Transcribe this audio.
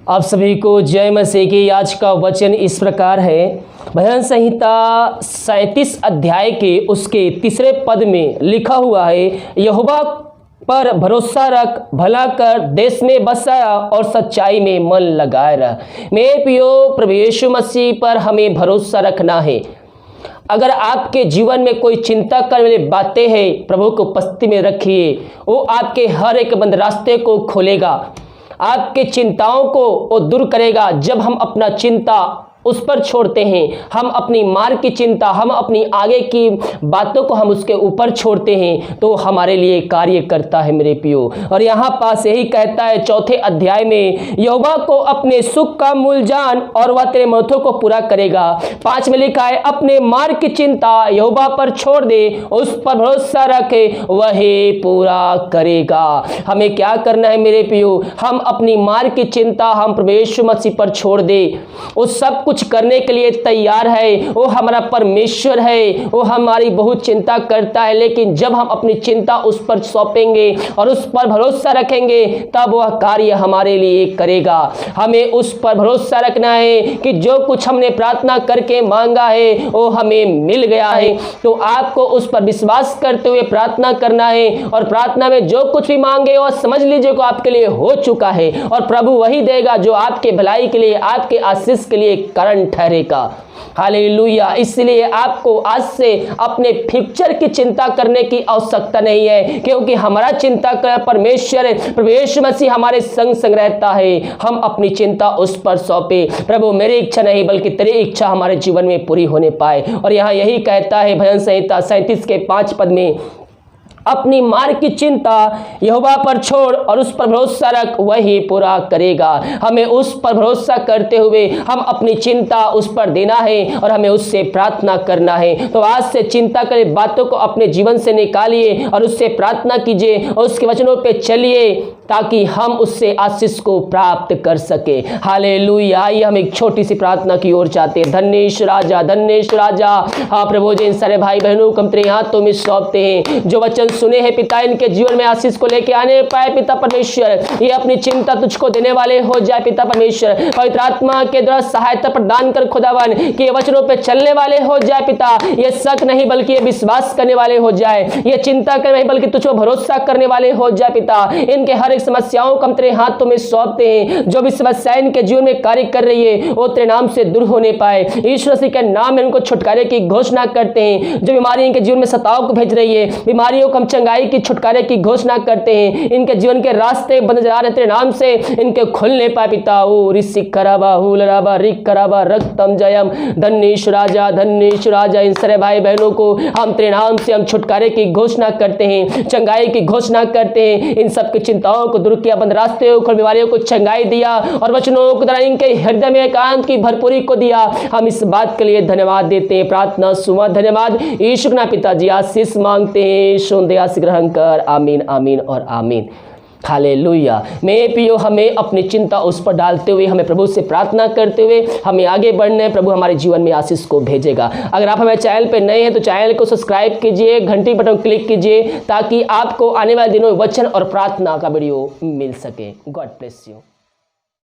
आप सभी को जय मसीह की। आज का वचन इस प्रकार है, भजन संहिता 37 अध्याय के उसके तीसरे पद में लिखा हुआ है, यहोवा पर भरोसा रख, भला कर, देश में बसाया और सच्चाई में मन लगाए रह। मेरे प्रियो, प्रभु यीशु मसीह पर हमें भरोसा रखना है। अगर आपके जीवन में कोई चिंता करने वाली बातें हैं, प्रभु को उपस्थिति में रखिए। वो आपके हर एक बंद रास्ते को खोलेगा, आपके चिंताओं को वो दूर करेगा। जब हम अपना चिंता उस पर छोड़ते हैं, हम अपनी मार्ग की चिंता, हम अपनी आगे की बातों को हम उसके ऊपर छोड़ते हैं, तो हमारे लिए कार्य करता है मेरे प्रियो। और यहाँ पास यही कहता है चौथे अध्याय में, यहोवा को अपने सुख का मूल जान और वह तेरे मनों को पूरा करेगा। 5 में लिखा है, अपने मार्ग की चिंता यहोवा पर छोड़ दे, उस पर भरोसा रखे, वही पूरा करेगा। हमें क्या करना है मेरे प्रियो? हम अपनी मार्ग की चिंता हम प्रभु यीशु मसीह पर छोड़ दे। उस सब कुछ करने के लिए तैयार है। वो हमारा परमेश्वर है, वो हमारी बहुत चिंता करता है। लेकिन जब हम अपनी चिंता उस पर सौंपेंगे और उस पर भरोसा रखेंगे, तब वह कार्य हमारे लिए करेगा। हमें उस पर भरोसा रखना है कि जो कुछ हमने प्रार्थना करके मांगा है वो हमें मिल गया है। तो आपको उस पर विश्वास करते हुए प्रार्थना करना है, और प्रार्थना में जो कुछ भी मांगे और समझ लीजिए को आपके लिए हो चुका है, और प्रभु वही देगा जो आपके भलाई के लिए, आपके आशीष के लिए कारण ठहरेगा। हालेलुया। इसलिए आपको आज से अपने फ्यूचर की चिंता करने की आवश्यकता नहीं है, क्योंकि हमारा चिंता कर परमेश्वर प्रभु यीशु मसीह हमारे संग संग रहता है। हम अपनी चिंता उस पर सौंपे, प्रभु मेरी इच्छा नहीं बल्कि तेरी इच्छा हमारे जीवन में पूरी होने पाए। और यहाँ यही कहता है भजन संहिता 37 के 5 पद में, अपनी मार्ग की चिंता यहोवा पर छोड़ और उस पर भरोसा रख, वही पूरा करेगा। हमें उस पर भरोसा करते हुए हम अपनी चिंता उस पर देना है और हमें उससे प्रार्थना करना है। तो आज से चिंता करे बातों को अपने जीवन से निकालिए और उससे प्रार्थना कीजिए और उसके वचनों पे चलिए, ताकि हम उससे आशीष को प्राप्त कर सके। हालेलुया। आइए हम एक छोटी सी प्रार्थना की ओर चाहते हैं। धन्येश राजा, धन्येश राजा। हाँ प्रभु जी, इन सारे भाई बहनों को हम तेरे हाथों में सौंपते हैं। जो वचन सुने हैं पिता, इनके जीवन में आशीष को लेके आने पाए पिता परमेश्वर। ये अपनी चिंता तुझको देने वाले हो जाए पिता परमेश्वर। पवित्र आत्मा के द्वारा सहायता प्रदान कर खुदावन, कि ये वचनों पे चलने वाले हो जाए पिता। ये शक नहीं बल्कि ये विश्वास करने वाले हो जाए, ये चिंता करने नहीं बल्कि तुझको भरोसा करने वाले हो जाए पिता। इनके हर एक समस्याओं को हम तेरे हाथों में सौंपते हैं। जो भी समस्याएं इनके जीवन में कार्य कर रही है, वो तेरे नाम से दूर होने पाए। ईश्वर मसीह के नाम में उनको छुटकारे की घोषणा करते हैं। जो बीमारी इनके जीवन में सताव को भेज रही है, बीमारियों को हम चंगाई की छुटकारे की घोषणा करते हैं। इनके जीवन के रास्ते बंद जा रहे तेरे नाम से इनके खुलने पाए पिता। ओ ऋषिक कराबा हुलराबा रिक कराबा रक्तम जयम। धन्येश राजा, धन्येश राजा। इन सारे भाई बहनों को हम तेरे नाम से हम छुटकारे की घोषणा करते हैं, चंगाई की घोषणा करते हैं। इन सब की चिंताओं को दूर किया, बंद रास्ते को, बीमारियों को चंगाई दिया और वचनों को द्वारा इनके हृदय में एकांत की भरपूरी को दिया। हम इस बात के लिए धन्यवाद देते हैं। प्रार्थना सुमा धन्यवाद यीशु ना पिताजी आशीष मांगते हैं। सुन आशीष ग्रहण कर। आमीन, आमीन और आमीन। हालेलुया। मेरे प्रियो, हमें अपनी चिंता उस पर डालते हुए, हमें प्रभु से प्रार्थना करते हुए हमें आगे बढ़ना है। प्रभु हमारे जीवन में आशीष को भेजेगा। अगर आप हमारे चैनल पे नए हैं तो चैनल को सब्सक्राइब कीजिए, घंटी बटन क्लिक कीजिए, ताकि आपको आने वाले दिनों में वचन और प्रार्थना का वीडियो मिल सके। God bless you.